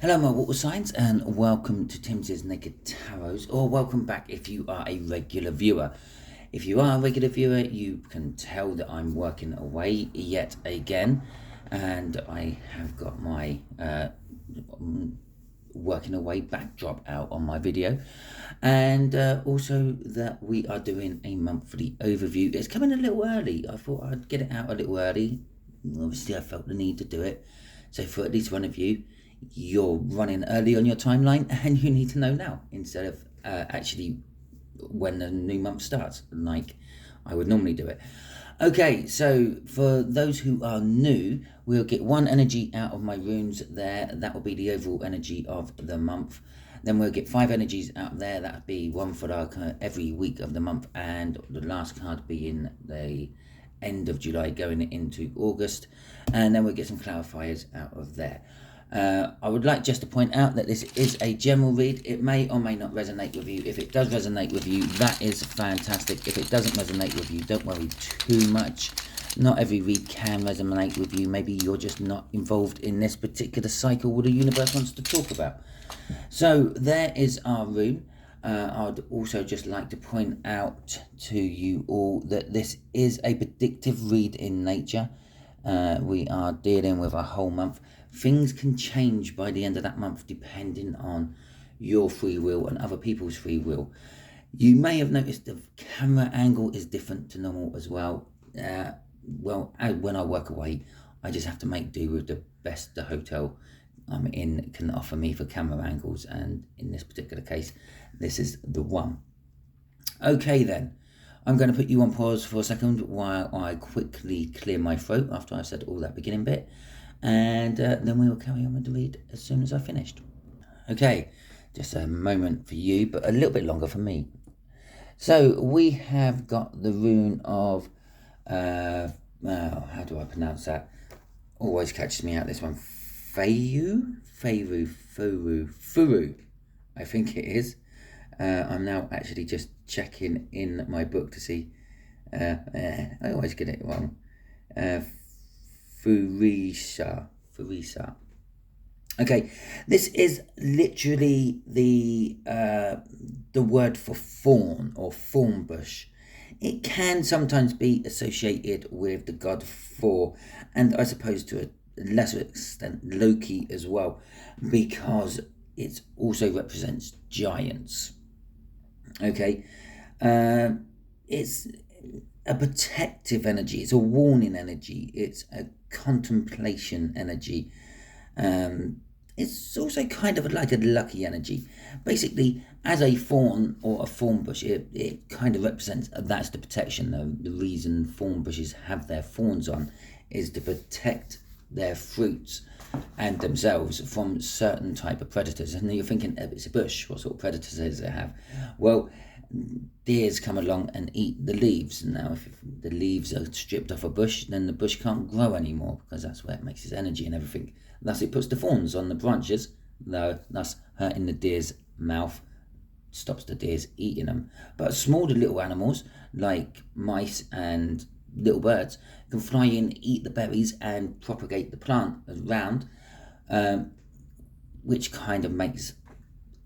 Hello my water signs, and welcome to Timsy Naked Tarot, or welcome back if you are a regular viewer. If you are a regular viewer, you can tell that I'm working away yet again, and I have got my working away backdrop out on my video, and also that we are doing a monthly overview. It's coming a little early. I thought I'd get it out a little early. Obviously I felt the need to do it, so for at least one of you, you're running early on your timeline and you need to know now instead of actually when the new month starts like I would normally do it. Okay, so for those who are new, we'll get one energy out of my runes there. That will be the overall energy of the month. Then we'll get 5 energies out there. That'll be one for every week of the month, and the last card being the end of July going into August. And then we'll get some clarifiers out of there. I would like just to point out that this is a general read. It may or may not resonate with you. If it does resonate with you, that is fantastic. If it doesn't resonate with you, don't worry too much. Not every read can resonate with you. Maybe you're just not involved in this particular cycle what the universe wants to talk about. So there is our rune. I'd also just like to point out to you all that this is a predictive read in nature. We are dealing with a whole month. Things can change by the end of that month depending on your free will and other people's free will. You may have noticed the camera angle is different to normal as well. When I work away, I just have to make do with the best the hotel I'm in can offer me for camera angles, and in this particular case, this is the one. Okay then. I'm going to put you on pause for a second while I quickly clear my throat after I've said all that beginning bit, and then we will carry on with the read as soon as I've finished. Okay, just a moment for you, but a little bit longer for me. So we have got the rune of, how do I pronounce that? Always catches me out, this one. Furu, I think it is. I'm now actually just checking in my book to see. I always get it wrong. Furisa. Okay, this is literally the word for fawn or thorn bush. It can sometimes be associated with the god Thor, and I suppose to a lesser extent Loki as well, because it also represents giants. Okay, it's a protective energy, it's a warning energy, it's a contemplation energy. It's also kind of like a lucky energy. Basically, as a thorn or a thorn bush, it kind of represents that's the protection. The reason thorn bushes have their thorns on is to protect their fruits and themselves from certain type of predators. And you're thinking, it's a bush, what sort of predators does it have? Well, deers come along and eat the leaves. Now, if the leaves are stripped off a bush, then the bush can't grow anymore, because that's where it makes its energy and everything. Thus, it puts the thorns on the branches, thus hurting the deer's mouth, stops the deers eating them. But smaller little animals, like mice and little birds, can fly in, eat the berries and propagate the plant around, which kind of makes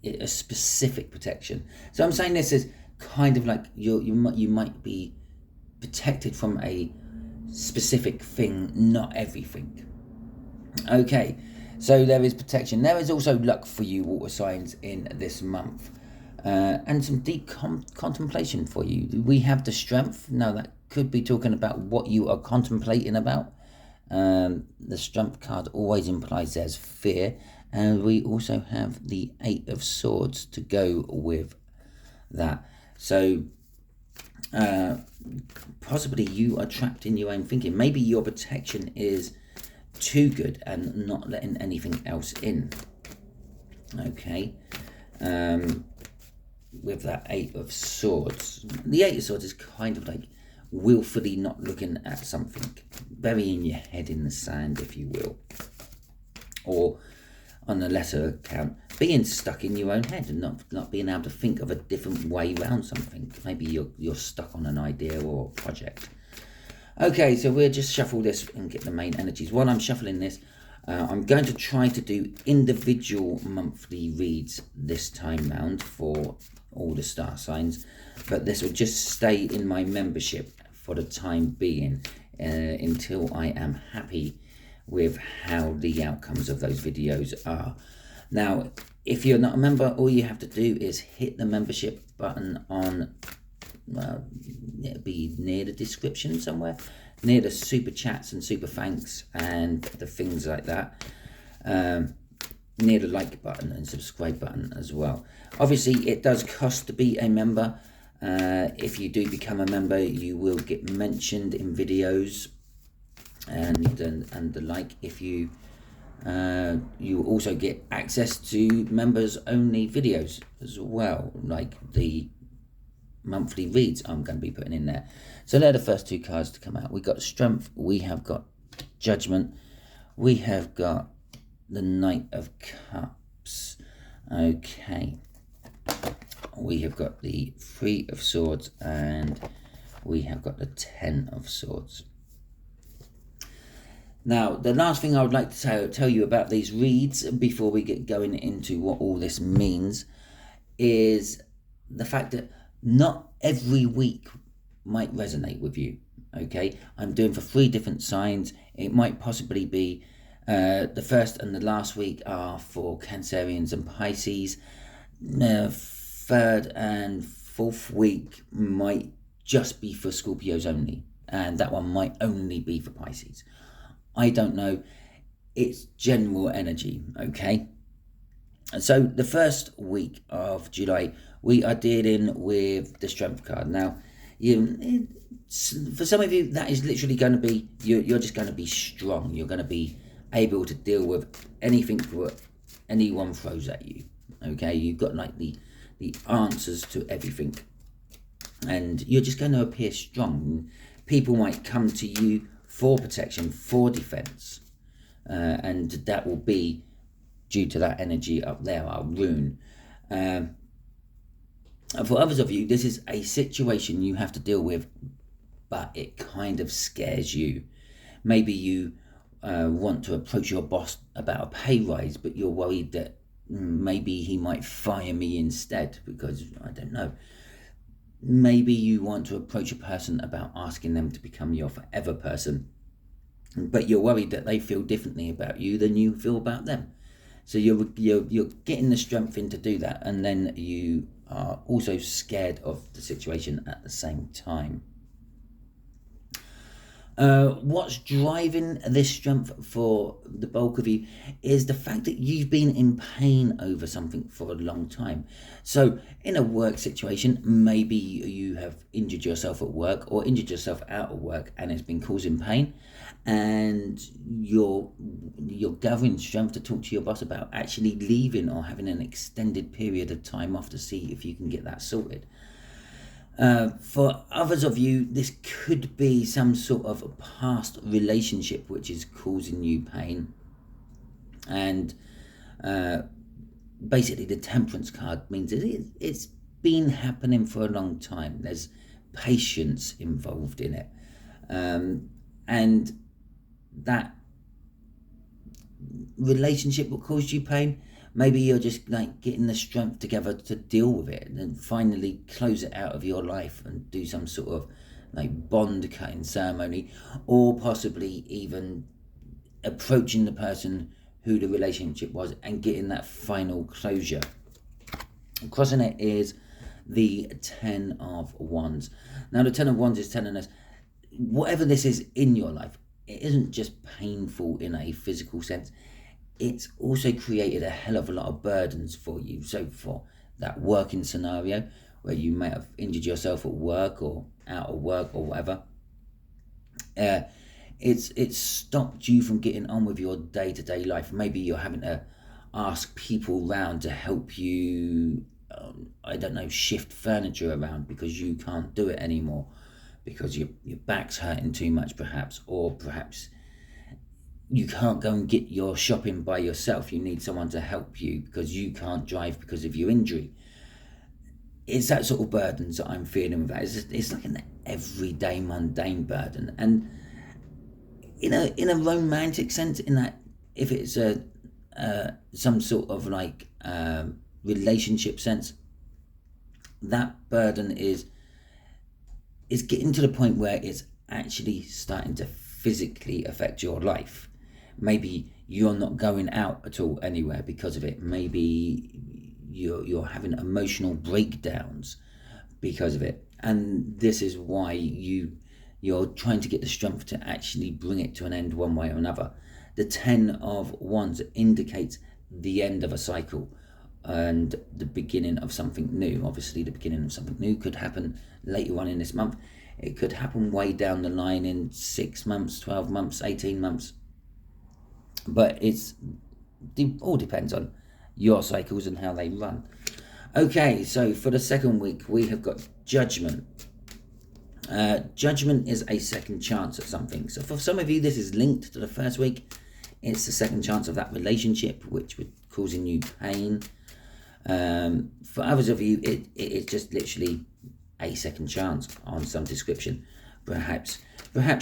it a specific protection. So I'm saying this is kind of like you might be protected from a specific thing, not everything. Okay, so there is protection. There is also luck for you, water signs, in this month, and some deep contemplation for you. We have the strength. Now that could be talking about what you are contemplating about. The strength card always implies there's fear, and we also have the 8 of Swords to go with that. So possibly you are trapped in your own thinking. Maybe your protection is too good and not letting anything else in. Okay, with that 8 of Swords. The 8 of Swords is kind of like willfully not looking at something, burying your head in the sand, if you will, or on a lesser account, being stuck in your own head and not being able to think of a different way around something. Maybe you're stuck on an idea or project. Okay, so we'll just shuffle this and get the main energies. While I'm shuffling this, I'm going to try to do individual monthly reads this time round for all the star signs, but this will just stay in my membership for the time being until I am happy with how the outcomes of those videos are. Now, if you're not a member, all you have to do is hit the membership button on, it'll be near the description somewhere, near the super chats and super thanks and the things like that, near the like button and subscribe button as well. Obviously, it does cost to be a member. If you do become a member, you will get mentioned in videos and the like. If you you also get access to members only videos as well, like the monthly reads I'm going to be putting in there. So they're the first two cards to come out. We've got Strength, we have got Judgment, we have got the Knight of Cups. Okay, we have got the Three of Swords, and we have got the Ten of Swords. Now, the last thing I would like to tell you about these reads before we get going into what all this means is the fact that not every week might resonate with you, okay? I'm doing for 3 different signs. It might possibly be the first and the last week are for Cancerians and Pisces. The third and fourth week might just be for Scorpios only, and that one might only be for Pisces. I don't know. It's general energy, okay? So the first week of July, we are dealing with the Strength card. Now, for some of you, that is literally going to be, you're just going to be strong. You're going to be able to deal with anything that anyone throws at you, okay? You've got like the answers to everything, and you're just going to appear strong. People might come to you for protection, for defense, and that will be due to that energy up there, our rune. For others of you, this is a situation you have to deal with, but it kind of scares you. Maybe you want to approach your boss about a pay rise, but you're worried that maybe he might fire me instead, because I don't know. Maybe you want to approach a person about asking them to become your forever person, but you're worried that they feel differently about you than you feel about them. So you're getting the strength in to do that, and then you are also scared of the situation at the same time. What's driving this strength for the bulk of you is the fact that you've been in pain over something for a long time. So in a work situation, maybe you have injured yourself at work or injured yourself out of work, and it's been causing pain, and you're gathering strength to talk to your boss about actually leaving or having an extended period of time off to see if you can get that sorted. For others of you, this could be some sort of past relationship which is causing you pain. And basically the Temperance card means it's been happening for a long time. There's patience involved in it. And that relationship will cause you pain. Maybe you're just like getting the strength together to deal with it and then finally close it out of your life and do some sort of like bond cutting ceremony, or possibly even approaching the person who the relationship was and getting that final closure. Crossing it is the Ten of Wands. Now the Ten of Wands is telling us whatever this is in your life, it isn't just painful in a physical sense. It's also created a hell of a lot of burdens for you. So for that working scenario where you may have injured yourself at work or out of work or whatever, it's stopped you from getting on with your day-to-day life. Maybe you're having to ask people round to help you, I don't know, shift furniture around because you can't do it anymore because your back's hurting too much perhaps, or perhaps you can't go and get your shopping by yourself. You need someone to help you because you can't drive because of your injury. It's that sort of burdens that I'm feeling with that. It's like an everyday mundane burden. And in a romantic sense, in that if it's some sort of like relationship sense, that burden is getting to the point where it's actually starting to physically affect your life. Maybe you're not going out at all anywhere because of it. Maybe you're having emotional breakdowns because of it, and this is why you're trying to get the strength to actually bring it to an end one way or another. The 10 of Wands indicates the end of a cycle and the beginning of something new. Obviously, the beginning of something new could happen later on in this month. It could happen way down the line in 6 months, 12 months, 18 months. But it all depends on your cycles and how they run. Okay, so for the second week, we have got Judgment. Judgment is a second chance at something. So for some of you, this is linked to the first week. It's the second chance of that relationship, which was causing you pain. For others of you, it's just literally a second chance on some description. Perhaps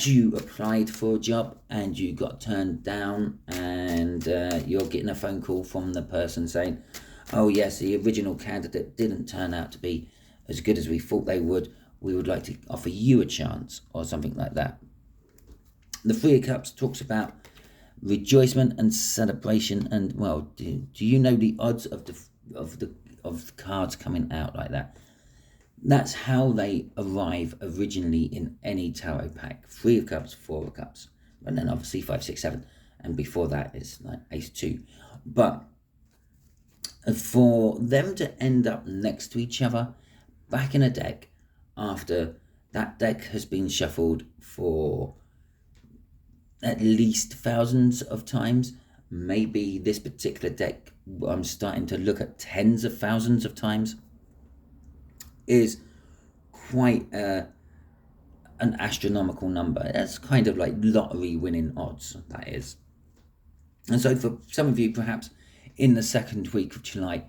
you applied for a job and you got turned down, and you're getting a phone call from the person saying, oh yes, the original candidate didn't turn out to be as good as we thought they would. We would like to offer you a chance, or something like that. The Three of Cups talks about rejoicement and celebration, and well, do you know the odds of the cards coming out like that? That's how they arrive originally in any tarot pack. 3 of Cups, 4 of Cups, and then obviously 5, 6, 7, and before that it's like Ace 2. But for them to end up next to each other back in a deck, after that deck has been shuffled for at least thousands of times, maybe this particular deck I'm starting to look at tens of thousands of times, is quite an astronomical number. That's kind of like lottery winning odds, that is. And so for some of you, perhaps in the second week of July,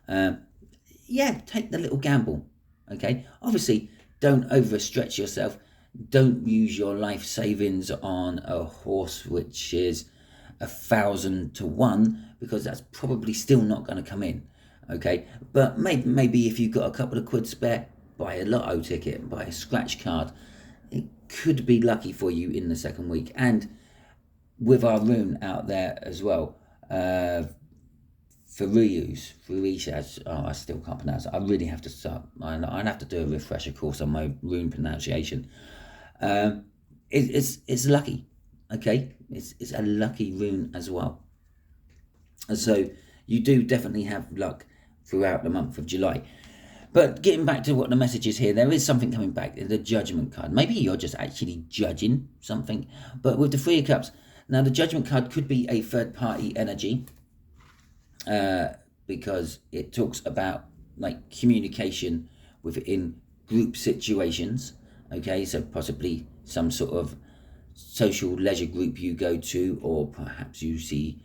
take the little gamble. Okay, obviously don't overstretch yourself. Don't use your life savings on a horse which is 1,000 to 1, because that's probably still not going to come in. Okay, but maybe if you've got a couple of quid spare, buy a lotto ticket, buy a scratch card. It could be lucky for you in the second week. And with our rune out there as well, Furius, I still can't pronounce it. I really have to start. I'd have to do a refresher course on my rune pronunciation. It's lucky, okay? It's a lucky rune as well. And so you do definitely have luck throughout the month of July. But getting back to what the message is here, there is something coming back, the Judgment card. Maybe you're just actually judging something. But with the 3 of Cups, now the Judgment card could be a third-party energy, because it talks about like communication within group situations. Okay, so possibly some sort of social leisure group you go to, or perhaps you see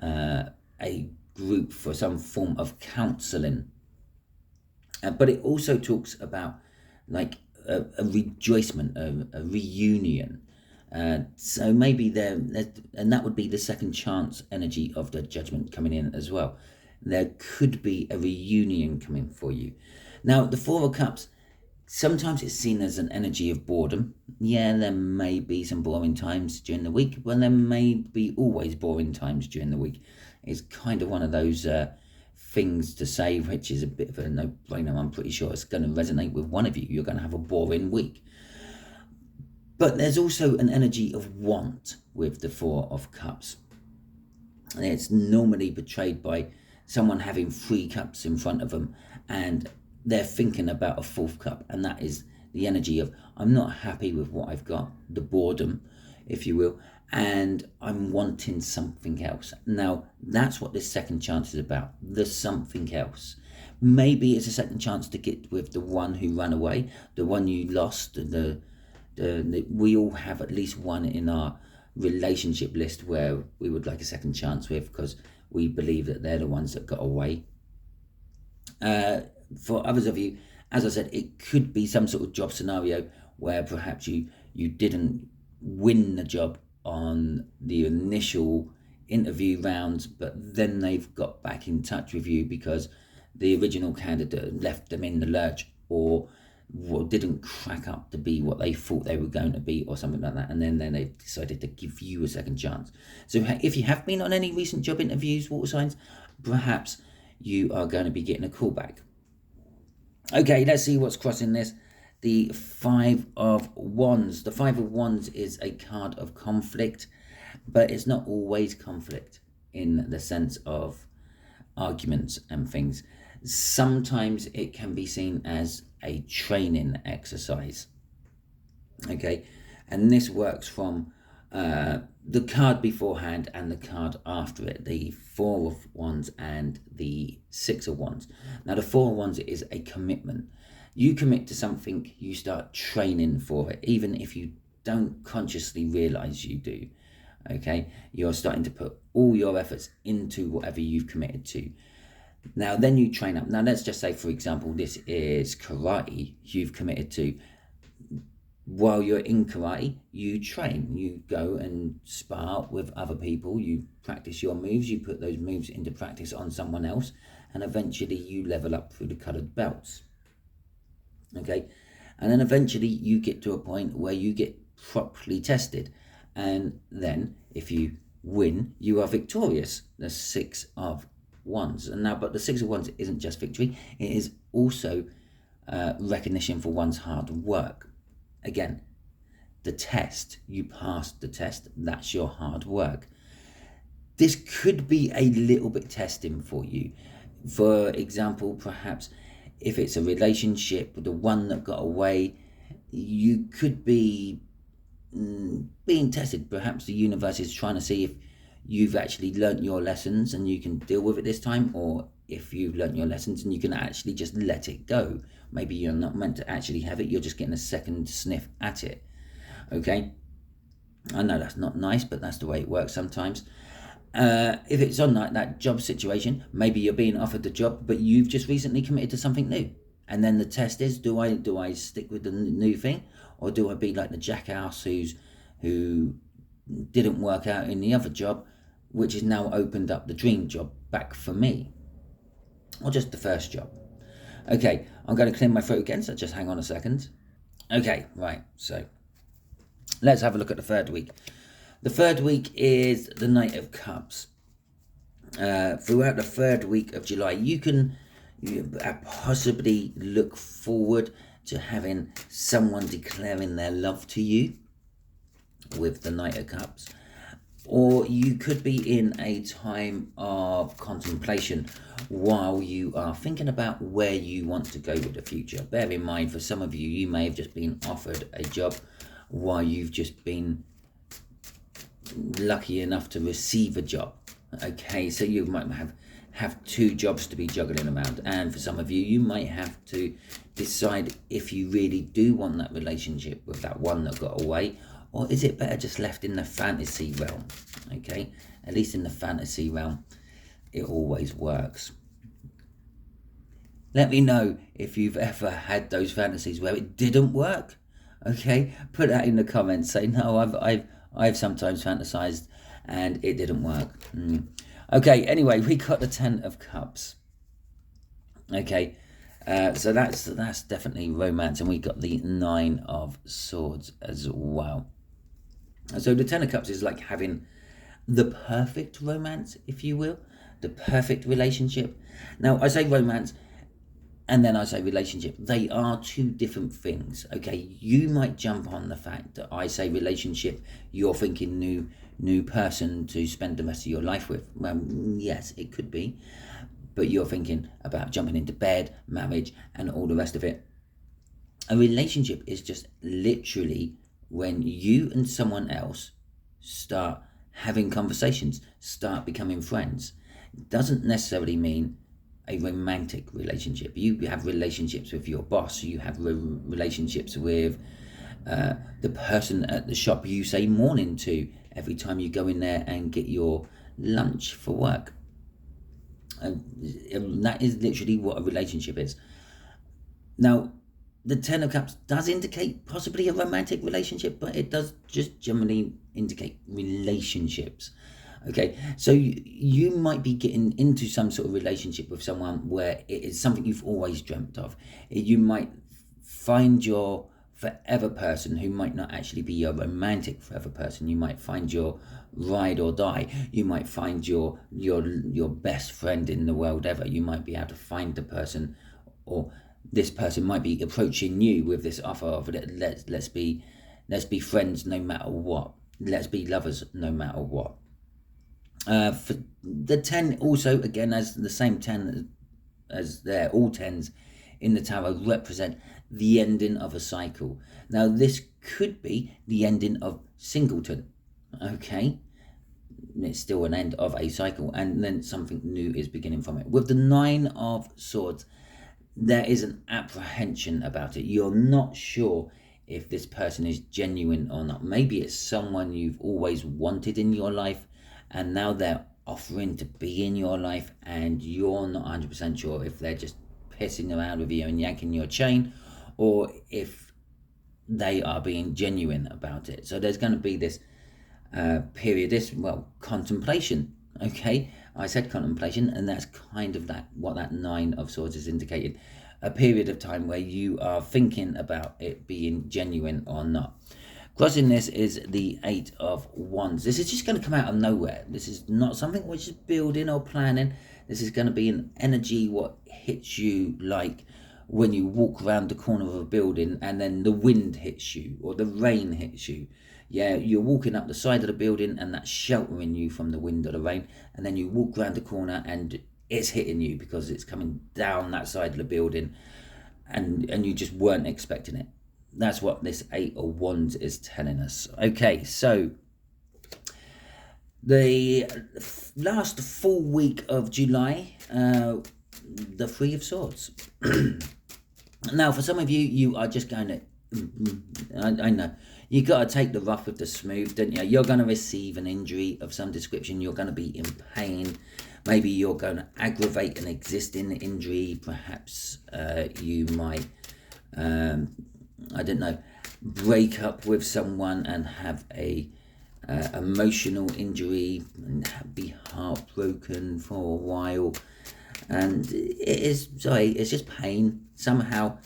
a group for some form of counselling. But it also talks about like a rejoicement, a reunion. So maybe and that would be the second chance energy of the Judgment coming in as well. There could be a reunion coming for you. Now, the 4 of Cups, sometimes it's seen as an energy of boredom. Yeah, there may be some boring times during the week, but there may be always boring times during the week. It's kind of one of those things to say, which is a bit of a no-brainer. I'm pretty sure it's going to resonate with one of you. You're going to have a boring week. But there's also an energy of want with the 4 of Cups. And it's normally portrayed by someone having 3 cups in front of them, and they're thinking about a 4th cup, and that is the energy of, I'm not happy with what I've got, the boredom, if you will, and I'm wanting something else. Now, that's what this second chance is about, the something else. Maybe it's a second chance to get with the one who ran away, the one you lost. We all have at least one in our relationship list where we would like a second chance with, because we believe that they're the ones that got away. For others of you, as I said, it could be some sort of job scenario where perhaps you didn't win the job on the initial interview rounds, but then they've got back in touch with you because the original candidate left them in the lurch, or didn't crack up to be what they thought they were going to be, or something like that, and then they've decided to give you a second chance. So if you have been on any recent job interviews, water signs, perhaps you are going to be getting a call back. Okay, let's see what's crossing this. The Five of Wands. The Five of Wands is a card of conflict, but it's not always conflict in the sense of arguments and things. Sometimes it can be seen as a training exercise. Okay, and this works from the card beforehand and the card after it, the Four of Wands and the Six of Wands. Now, the Four of Wands is a commitment. You commit to something, you start training for it, even if you don't consciously realize you do. Okay, you're starting to put all your efforts into whatever you've committed to. Now, then you train up. Now, let's just say, for example, this is karate you've committed to. While you're in karate, you train. You go and spar with other people. You practice your moves. You put those moves into practice on someone else. And eventually you level up through the coloured belts. Okay? And then eventually you get to a point where you get properly tested. And then if you win, you are victorious. The Six of Wands. And now, but the Six of Wands isn't just victory. It is also recognition for one's hard work. Again, the test, you passed the test, that's your hard work. This could be a little bit testing for you. For example, perhaps if it's a relationship, the one that got away, you could be being tested. Perhaps the universe is trying to see if you've actually learnt your lessons and you can deal with it this time, or if you've learnt your lessons and you can actually just let it go. Maybe you're not meant to actually have it, you're just getting a second sniff at it. Okay? I know that's not nice, but that's the way it works sometimes. If it's on like that job situation, maybe you're being offered the job, but you've just recently committed to something new. And then the test is, do I stick with the new thing, or do I be like the jackass who didn't work out in the other job, which has now opened up the dream job back for me, or just the first job. Okay, I'm going to clear my throat again, so just hang on a second. Okay, right, so let's have a look at the third week. The third week is the Knight of Cups. Throughout the third week of July, you can possibly look forward to having someone declaring their love to you with the Knight of Cups. Or you could be in a time of contemplation while you are thinking about where you want to go with the future. Bear in mind, for some of you, you may have just been offered a job while you've just been lucky enough to receive a job. Okay, so you might have two jobs to be juggling around. And for some of you, you might have to decide if you really do want that relationship with that one that got away, or is it better just left in the fantasy realm? Okay, at least in the fantasy realm, it always works. Let me know if you've ever had those fantasies where it didn't work. Okay, put that in the comments. Say, no, I've sometimes fantasized and it didn't work. Okay, anyway, we got the Ten of Cups. Okay, so that's definitely romance, and we got the Nine of Swords as well. So the Ten of Cups is like having the perfect romance, if you will, the perfect relationship. Now, I say romance and then I say relationship. They are two different things, okay? You might jump on the fact that I say relationship, you're thinking new person to spend the rest of your life with. Well, yes, it could be, but you're thinking about jumping into bed, marriage, and all the rest of it. A relationship is just literally when you and someone else start having conversations, start becoming friends. It doesn't necessarily mean a romantic relationship. You have relationships with your boss, you have relationships with the person at the shop you say morning to every time you go in there and get your lunch for work. And that is literally what a relationship is. Now, the Ten of Cups does indicate possibly a romantic relationship, but it does just generally indicate relationships. Okay, so you might be getting into some sort of relationship with someone where it is something you've always dreamt of. You might find your forever person who might not actually be your romantic forever person. You might find your ride or die. You might find your best friend in the world ever. You might be able to find the person, or this person might be approaching you with this offer of let's be friends no matter what. Let's be lovers no matter what. For the 10 also, again, as the same 10 as they're all 10s in the tarot, represent the ending of a cycle. Now this could be the ending of singleton, okay? It's still an end of a cycle, and then something new is beginning from it. With the 9 of Swords, there is an apprehension about it. You're not sure if this person is genuine or not. Maybe it's someone you've always wanted in your life, and now they're offering to be in your life, and you're not 100% sure if they're just pissing around with you and yanking your chain, or if they are being genuine about it. So there's going to be this period, contemplation. Okay, I said contemplation, and that's kind of what that 9 of Swords is indicated. A period of time where you are thinking about it being genuine or not. Crossing this is the 8 of Wands. This is just going to come out of nowhere. This is not something which is building or planning. This is going to be an energy what hits you like when you walk around the corner of a building and then the wind hits you or the rain hits you. Yeah, you're walking up the side of the building and that's sheltering you from the wind or the rain, and then you walk around the corner and it's hitting you because it's coming down that side of the building, and you just weren't expecting it. That's what this 8 of Wands is telling us. Okay, so the last full week of July, the 3 of Swords. Now, for some of you, you are just going to, I know, you got to take the rough with the smooth, don't you? You're going to receive an injury of some description. You're going to be in pain. Maybe you're going to aggravate an existing injury. Perhaps you might, I don't know, break up with someone and have a emotional injury and be heartbroken for a while. And it's just pain. Somehow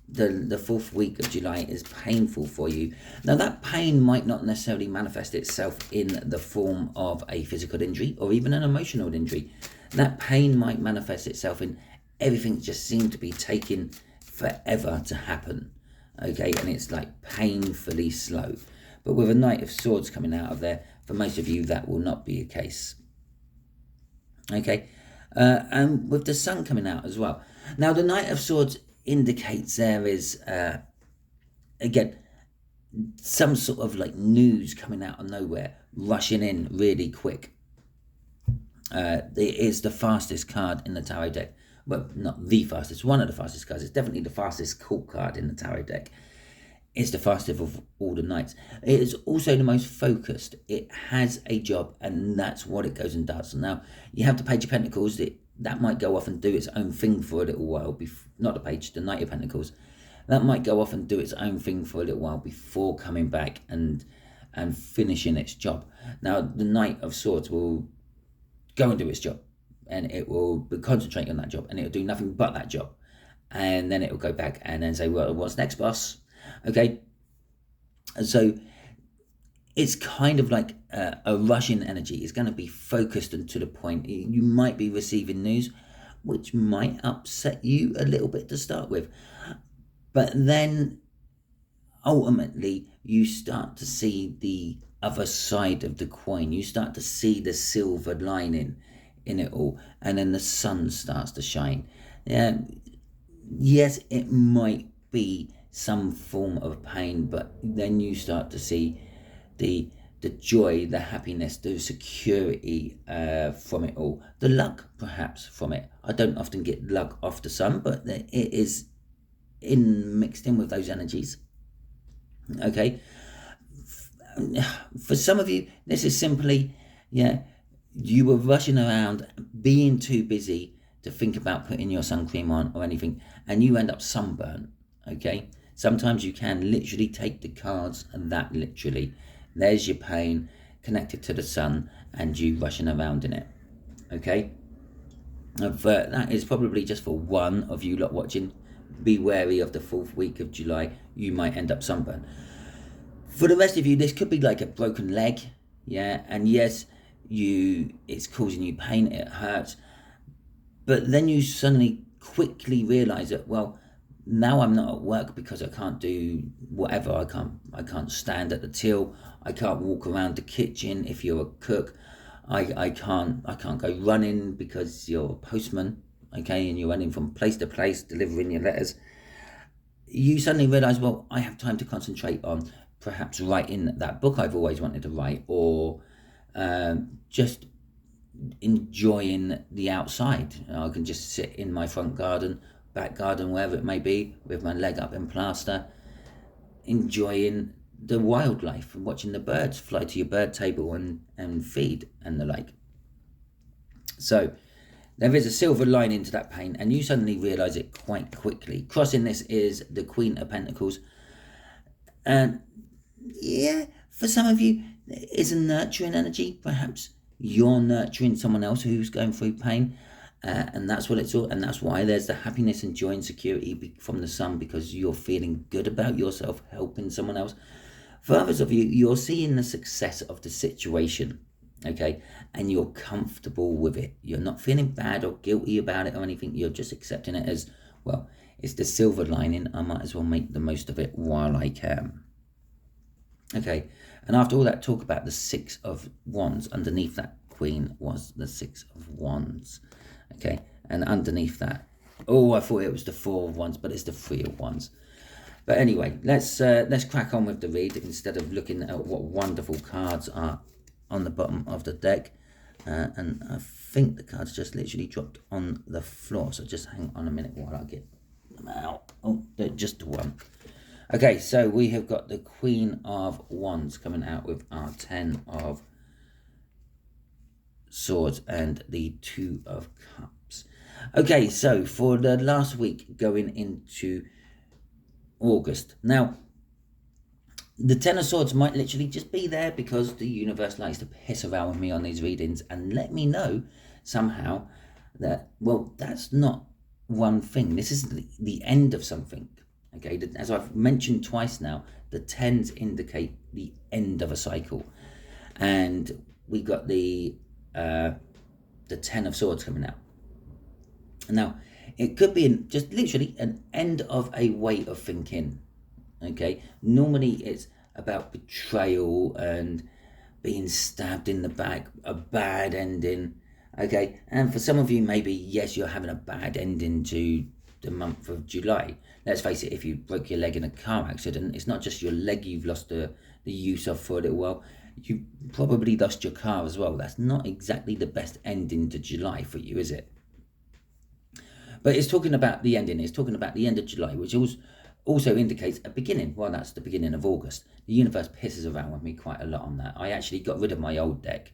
the 4th week of July is painful for you. Now that pain might not necessarily manifest itself in the form of a physical injury or even an emotional injury. That pain might manifest itself in everything just seemed to be taking forever to happen. Okay, and it's like painfully slow. But with a Knight of Swords coming out of there, for most of you that will not be the case. Okay, and with the Sun coming out as well. Now the Knight of Swords indicates there is, again, some sort of like news coming out of nowhere, rushing in really quick. It is the fastest card in the tarot deck. Well, not the fastest, one of the fastest cards. It's definitely the fastest court card in the tarot deck. It's the fastest of all the knights. It is also the most focused. It has a job, and that's what it goes and does. Now, you have the Page of Pentacles. That might go off and do its own thing for a little while. Not the Page, the Knight of Pentacles. That might go off and do its own thing for a little while before coming back and finishing its job. Now, the Knight of Swords will go and do its job, and it will concentrate on that job, and it'll do nothing but that job. And then it'll go back and then say, well, what's next, boss? Okay, and so it's kind of like a rushing energy. It's going to be focused and to the point. You might be receiving news which might upset you a little bit to start with, but then ultimately you start to see the other side of the coin. You start to see the silver lining in it all, and then the sun starts to shine. Yes, it might be some form of pain, but then you start to see the joy, the happiness, the security from it all, the luck perhaps from it. I don't often get luck off the sun, but it is mixed in with those energies. Okay, for some of you, this is simply, you were rushing around, being too busy to think about putting your sun cream on or anything, and you end up sunburnt. Okay, sometimes you can literally take the cards and that literally. There's your pain connected to the sun, and you rushing around in it. Okay, but that is probably just for one of you lot watching. Be wary of the 4th week of July. You might end up sunburned. For the rest of you, this could be like a broken leg, yeah, and yes, it's causing you pain, it hurts, but then you suddenly quickly realise that, well, now I'm not at work because I can't do whatever. I can't stand at the till. I can't walk around the kitchen if you're a cook. I can't go running because you're a postman, okay, and you're running from place to place delivering your letters. You suddenly realise, well, I have time to concentrate on perhaps writing that book I've always wanted to write, or just enjoying the outside. I can just sit in my front garden, back garden, wherever it may be, with my leg up in plaster, enjoying the wildlife and watching the birds fly to your bird table and feed and the like. So there is a silver lining to that pain, and you suddenly realise it quite quickly. Crossing this is the Queen of Pentacles. And yeah, for some of you, it's a nurturing energy. Perhaps you're nurturing someone else who's going through pain. And that's what it's all, and that's why there's the happiness and joy and security from the sun, because you're feeling good about yourself helping someone else. For others of you, you're seeing the success of the situation, okay, and you're comfortable with it. You're not feeling bad or guilty about it or anything. You're just accepting it as, well, it's the silver lining. I might as well make the most of it while I can. Okay, and after all that talk about the 6 of Wands, underneath that Queen was the 6 of Wands. Okay, and underneath that, oh, I thought it was the 4 of Wands, but it's the 3 of Wands. But anyway, let's crack on with the read instead of looking at what wonderful cards are on the bottom of the deck. And I think the cards just literally dropped on the floor, so just hang on a minute while I get them out. Oh, they're just one. Okay, so we have got the Queen of Wands coming out with our 10 of Swords and the 2 of Cups. Okay, so for the last week going into August. Now, the 10 of Swords might literally just be there because the universe likes to piss around with me on these readings and let me know somehow that, well, that's not one thing. This is the end of something. Okay, as I've mentioned twice now, the 10s indicate the end of a cycle. And we got the 10 of Swords coming out. Now, it could be just literally an end of a way of thinking, okay? Normally it's about betrayal and being stabbed in the back, a bad ending, okay? And for some of you, maybe, yes, you're having a bad ending to the month of July. Let's face it, if you broke your leg in a car accident, it's not just your leg you've lost the use of for a little while. You probably lost your car as well. That's not exactly the best ending to July for you, is it? But it's talking about the ending. It's talking about the end of July, which also indicates a beginning. Well, that's the beginning of August. The universe pisses around with me quite a lot on that. I actually got rid of my old deck.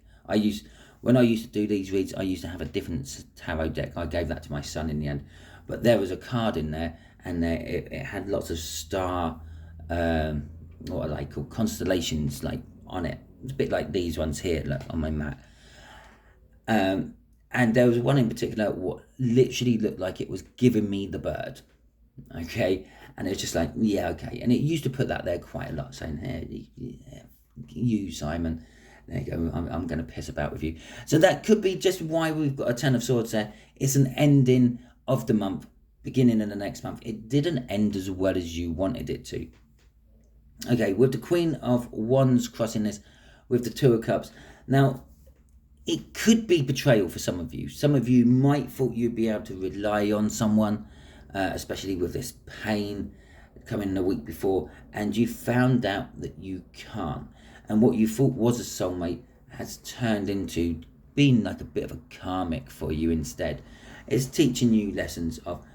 When I used to do these reads, I used to have a different tarot deck. I gave that to my son in the end. But there was a card in there, and it had lots of star, what are they called, constellations, like on it. It's a bit like these ones here, look, on my mat. And there was one in particular what literally looked like it was giving me the bird, okay? And it was just like, yeah, okay. And it used to put that there quite a lot, saying, hey, yeah, you, Simon, there you go, I'm going to piss about with you. So that could be just why we've got a 10 of Swords there. It's an ending of the month, beginning of the next month. It didn't end as well as you wanted it to. Okay, with the Queen of Wands crossing this, with the 2 of Cups. Now, it could be betrayal for some of you. Some of you might thought you'd be able to rely on someone, especially with this pain coming the week before, and you found out that you can't. And what you thought was a soulmate has turned into being like a bit of a karmic for you instead. It's teaching you lessons of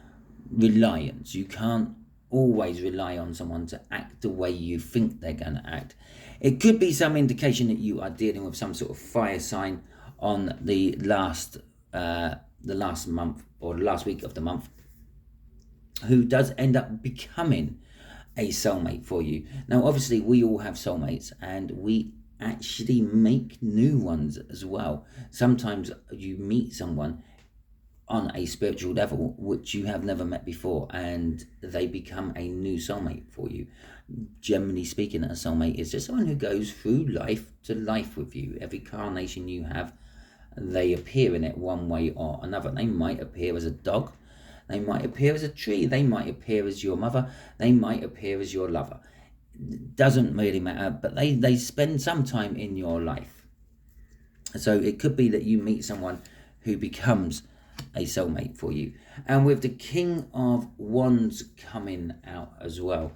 reliance. You can't always rely on someone to act the way you think they're going to act. It could be some indication that you are dealing with some sort of fire sign on the last month or the last week of the month, who does end up becoming a soulmate for you. Now, obviously, we all have soulmates, and we actually make new ones as well. Sometimes you meet someone on a spiritual level which you have never met before, and they become a new soulmate for you. Generally speaking, a soulmate is just someone who goes through life to life with you. Every carnation you have, they appear in it one way or another. They might appear as a dog, they might appear as a tree, they might appear as your mother, they might appear as your lover. Doesn't really matter, but they spend some time in your life. So it could be that you meet someone who becomes a soulmate for you. And with the King of Wands coming out as well,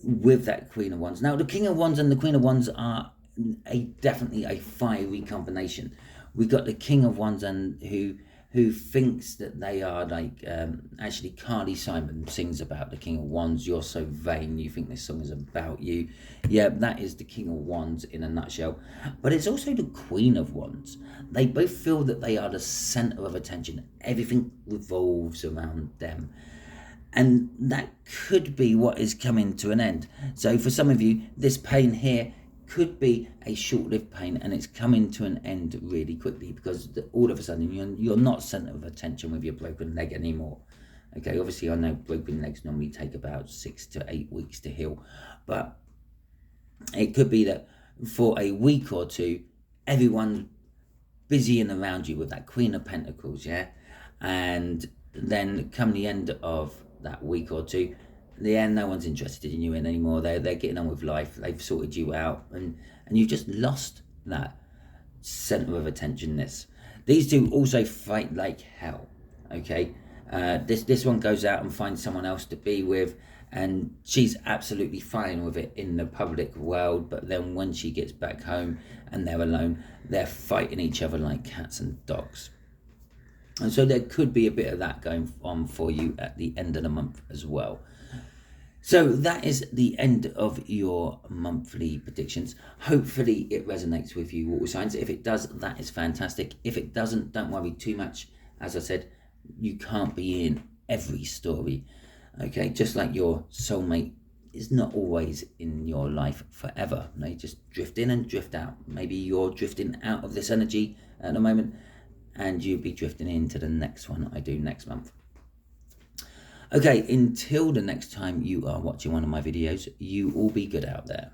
with that Queen of Wands. Now, the King of Wands and the Queen of Wands are definitely a fiery combination. We got the King of Wands and who thinks that they are like, actually Carly Simon sings about the King of Wands. You're so vain, you think this song is about you. Yeah, that is the King of Wands in a nutshell. But it's also the Queen of Wands. They both feel that they are the center of attention. Everything revolves around them. And that could be what is coming to an end. So for some of you, this pain here could be a short-lived pain, and it's coming to an end really quickly, because all of a sudden you're not center of attention with your broken leg anymore. Okay, obviously I know broken legs normally take about 6 to 8 weeks to heal, but it could be that for a week or two, everyone's busy and around you with that Queen of Pentacles, yeah? And then come the end of that week or two, no one's interested in you anymore. They're getting on with life. They've sorted you out, and you've just lost that center of attentionness. These two also fight like hell. Okay, this one goes out and finds someone else to be with, and she's absolutely fine with it in the public world. But then when she gets back home and they're alone, they're fighting each other like cats and dogs. And so there could be a bit of that going on for you at the end of the month as well. So that is the end of your monthly predictions. Hopefully it resonates with you, water signs. If it does, that is fantastic. If it doesn't, don't worry too much. As I said, you can't be in every story. Okay, just like your soulmate is not always in your life forever. They just drift in and drift out. Maybe you're drifting out of this energy at the moment, and you'll be drifting into the next one I do next month. Okay, until the next time you are watching one of my videos, you all be good out there.